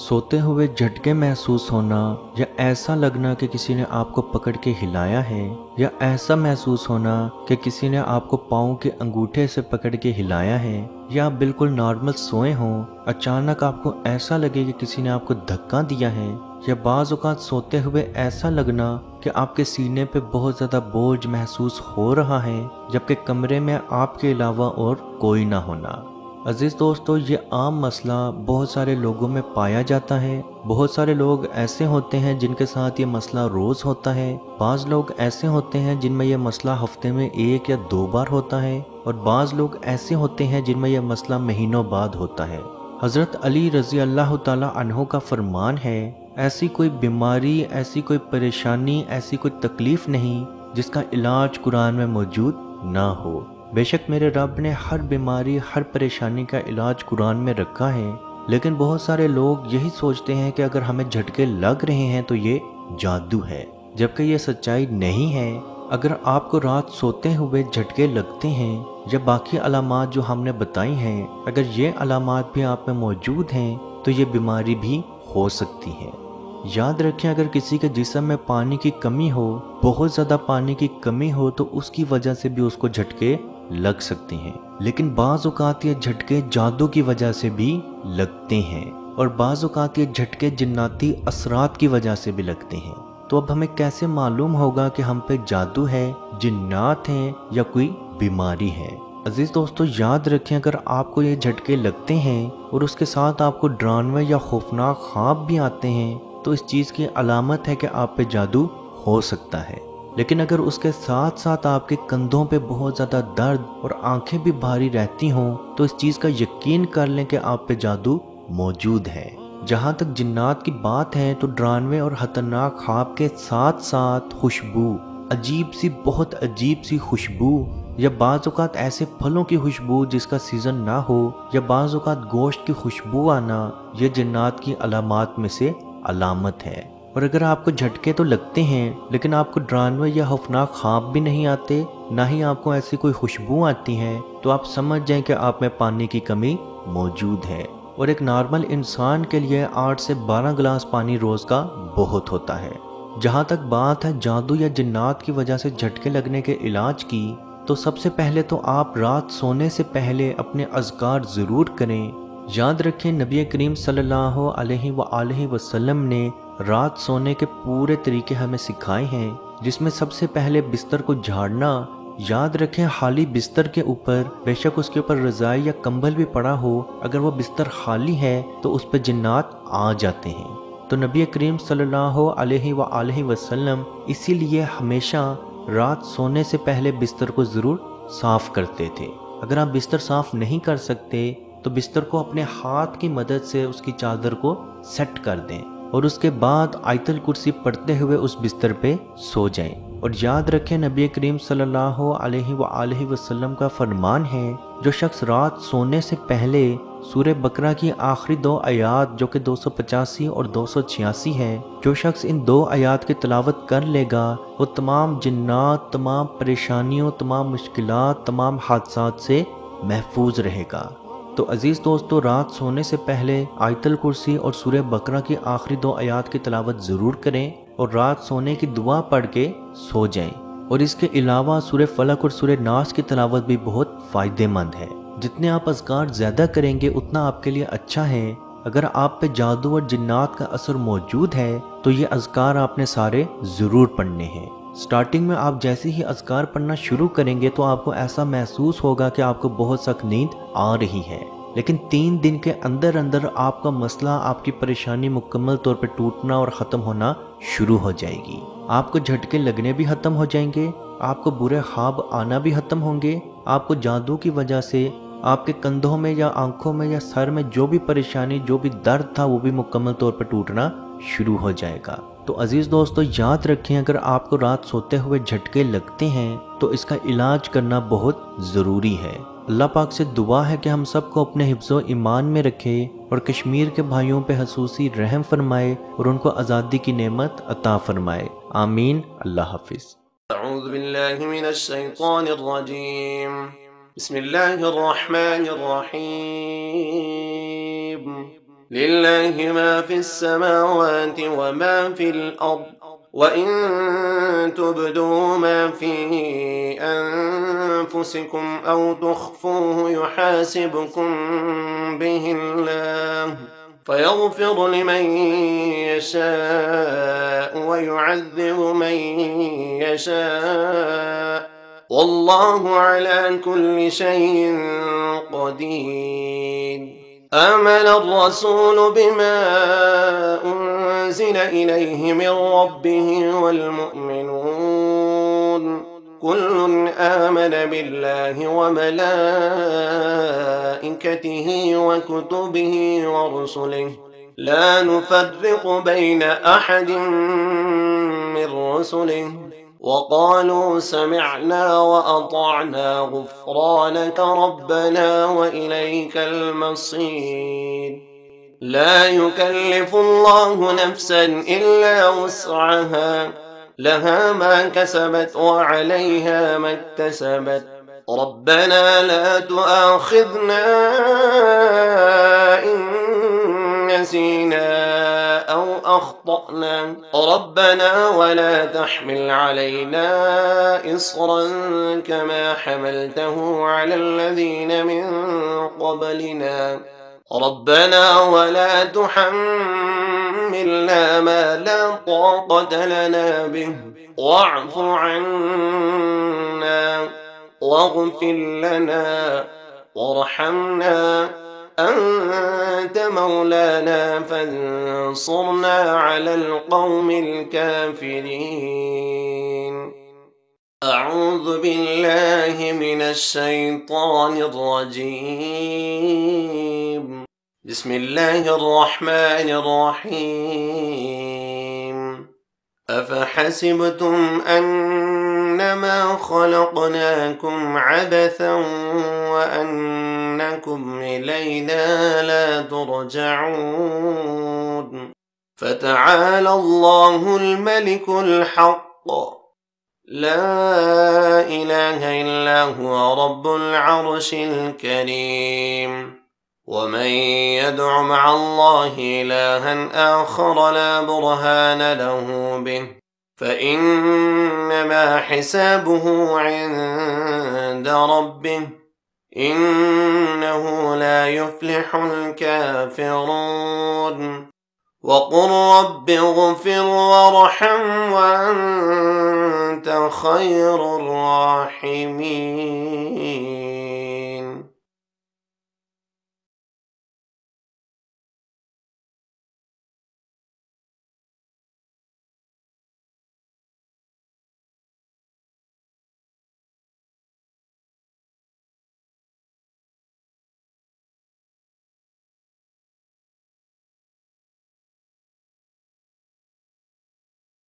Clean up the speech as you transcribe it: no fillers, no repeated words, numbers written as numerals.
सोते हुए झटके महसूस होना, या ऐसा लगना कि किसी ने आपको पकड़ के हिलाया है, या ऐसा महसूस होना कि किसी ने आपको पाँव के अंगूठे से पकड़ के हिलाया है, या आप बिल्कुल नॉर्मल सोए हों, अचानक आपको ऐसा लगे कि किसी ने आपको धक्का दिया है, या बाज़ औक़ात सोते हुए ऐसा लगना कि आपके सीने पे बहुत ज़्यादा बोझ महसूस हो रहा है, जबकि कमरे में आपके अलावा और कोई ना होना। अजीज़ दोस्तों, ये आम मसला बहुत सारे लोगों में पाया जाता है। बहुत सारे लोग ऐसे होते हैं जिनके साथ ये मसला रोज़ होता है। बाज़ लोग ऐसे होते हैं जिनमें यह मसला हफ्ते में 1 या 2 बार होता है, और बाज़ लोग ऐसे होते हैं जिनमें यह मसला महीनों बाद होता है। हज़रत अली रज़ी अल्लाह ताला अन्हो का फरमान है, ऐसी कोई बीमारी, ऐसी कोई परेशानी, ऐसी कोई तकलीफ़ नहीं जिसका इलाज कुरान में मौजूद ना हो। बेशक मेरे रब ने हर बीमारी, हर परेशानी का इलाज कुरान में रखा है, लेकिन बहुत सारे लोग यही सोचते हैं कि अगर हमें झटके लग रहे हैं तो ये जादू है, जबकि ये सच्चाई नहीं है। अगर आपको रात सोते हुए झटके लगते हैं, या बाकी अलामात जो हमने बताई हैं, अगर ये अलामात भी आप में मौजूद हैं तो ये बीमारी भी हो सकती है। याद रखें, अगर किसी के जिस्म में पानी की कमी हो, बहुत ज़्यादा पानी की कमी हो, तो उसकी वजह से भी उसको झटके लग सकते हैं। लेकिन बाज़ औक़ात ये झटके जादू की वजह से भी लगते हैं, और बाज़ औक़ात ये झटके जिन्नाती असरात की वजह से भी लगते हैं। तो अब हमें कैसे मालूम होगा कि हम पे जादू है, जिन्नात हैं, या कोई बीमारी है? अजीज़ दोस्तों, याद रखें, अगर आपको ये झटके लगते हैं और उसके साथ आपको डरावने या खौफनाक ख्वाब भी आते हैं, तो इस चीज़ की अलामत है कि आप पे जादू हो सकता है। लेकिन अगर उसके साथ साथ आपके कंधों पे बहुत ज़्यादा दर्द और आंखें भी भारी रहती हों, तो इस चीज़ का यकीन कर लें कि आप पे जादू मौजूद है। जहाँ तक जिन्नात की बात है, तो डरावने और खतरनाक ख्वाब के साथ साथ खुशबू, अजीब सी, बहुत अजीब सी खुशबू, या बाज़ औक़ात ऐसे फलों की खुशबू जिसका सीज़न ना हो, या बाज़ औक़ात गोश्त की खुशबू आना, ये जिन्नात की अलामात में से अलामत है। और अगर आपको झटके तो लगते हैं, लेकिन आपको डरावने या खौफनाक ख्वाब भी नहीं आते, ना ही आपको ऐसी कोई खुशबू आती है, तो आप समझ जाएं कि आप में पानी की कमी मौजूद है। और एक नॉर्मल इंसान के लिए 8 से 12 गिलास पानी रोज़ का बहुत होता है। जहाँ तक बात है जादू या जिन्नात की वजह से झटके लगने के इलाज की, तो सबसे पहले तो आप रात सोने से पहले अपने अज़कार ज़रूर करें। याद रखें, नबी करीम सल्लल्लाहु अलैहि वसल्लम ने रात सोने के पूरे तरीके हमें सिखाए हैं, जिसमें सबसे पहले बिस्तर को झाड़ना। याद रखें, खाली बिस्तर के ऊपर, बेशक उसके ऊपर रज़ाई या कंबल भी पड़ा हो, अगर वो बिस्तर खाली है तो उस पर जिन्नात आ जाते हैं। तो नबी करीम सल्लल्लाहु अलैहि वसल्लम इसीलिए हमेशा रात सोने से पहले बिस्तर को ज़रूर साफ़ करते थे। अगर आप बिस्तर साफ़ नहीं कर सकते, तो बिस्तर को अपने हाथ की मदद से उसकी चादर को सेट कर दें, और उसके बाद आयतल कुर्सी पढ़ते हुए उस बिस्तर पे सो जाएं। और याद रखें, नबी करीम सल्लल्लाहु अलैहि वसल्लम का फरमान है, जो शख्स रात सोने से पहले सूरह बकरा की आखिरी 2 आयात, जो कि 285 और 286 है, जो शख्स इन 2 आयात की तिलावत कर लेगा, वो तमाम जिन्नात, तमाम परेशानियों, तमाम मुश्किलात, तमाम हादसात से महफूज रहेगा। तो अजीज़ दोस्तों, रात सोने से पहले आयतल कुर्सी और सूरह बकरा की आखिरी 2 आयात की तिलावत ज़रूर करें, और रात सोने की दुआ पढ़ के सो जाएं। और इसके अलावा सूरह फलक और सूरह नास की तिलावत भी बहुत फ़ायदेमंद है। जितने आप अज़कार ज़्यादा करेंगे उतना आपके लिए अच्छा है। अगर आप पे जादू और जिन्नात का असर मौजूद है, तो ये अज़कार आपने सारे ज़रूर पढ़ने हैं। स्टार्टिंग में आप जैसे ही अज़कार पढ़ना शुरू करेंगे, तो आपको ऐसा महसूस होगा कि आपको बहुत सख्त नींद आ रही है, लेकिन 3 दिन के अंदर अंदर आपका मसला, आपकी परेशानी मुकम्मल तौर पर टूटना और ख़त्म होना शुरू हो जाएगी। आपको झटके लगने भी ख़त्म हो जाएंगे, आपको बुरे ख्वाब आना भी ख़त्म होंगे, आपको जादू की वजह से आपके कंधों में या आंखों में या सर में जो भी परेशानी, जो भी दर्द था, वो भी मुकम्मल तौर पर टूटना शुरू हो जाएगा। तो अजीज़ दोस्तों, याद रखें, अगर आपको रात सोते हुए झटके लगते हैं, तो इसका इलाज करना बहुत ज़रूरी है। अल्लाह पाक से दुआ है कि हम सबको अपने हिफ्ज़ो ईमान में रखे, और कश्मीर के भाइयों पे खसूसी रहम फरमाए, और उनको आज़ादी की नेमत अता फरमाए। आमीन। अल्लाह हाफिज़। अऊज़ु बिल्लाहि मिनश शैतानिर रजीम। बिस्मिल्लाहिर रहमानिर रहीम। لله ما في السماوات وما في الأرض وإن تبدوا ما في أنفسكم أو تخفوه يحاسبكم به الله فيغفر لمن يشاء ويعذب من يشاء والله على كل شيء قدير. آمن الرسول بما أنزل إليه من ربه والمؤمنون كل آمن بالله وملائكته وكتبه ورسله لا نفرق بين أحد من رسله وقالوا سمعنا وأطعنا غفرانك ربنا وإليك المصير. لا يكلف الله نفسا إلا وسعها لها ما كسبت وعليها ما اكتسبت ربنا لا تؤاخذنا إن نسينا أو أخطأنا ربنا ولا تحمل علينا إصرا كما حملته على الذين من قبلنا ربنا ولا تحملنا ما لا طاقة لنا به واعف عنا واغفر لنا وارحمنا أنت مولانا فانصرنا على القوم الكافرين. أعوذ بالله من الشيطان الرجيم. بسم الله الرحمن الرحيم. أفحسبتم أنما خلقناكم عبثا وأنكم إلينا لا ترجعون فتعالى الله الملك الحق لا إله إلا هو رب العرش الكريم. ومن يدع مع الله إلها آخر لا برهان له به فإنما حسابه عند ربه إنه لا يفلح الكافرون. وقل رب اغفر وارحم وأنت خير الراحمين.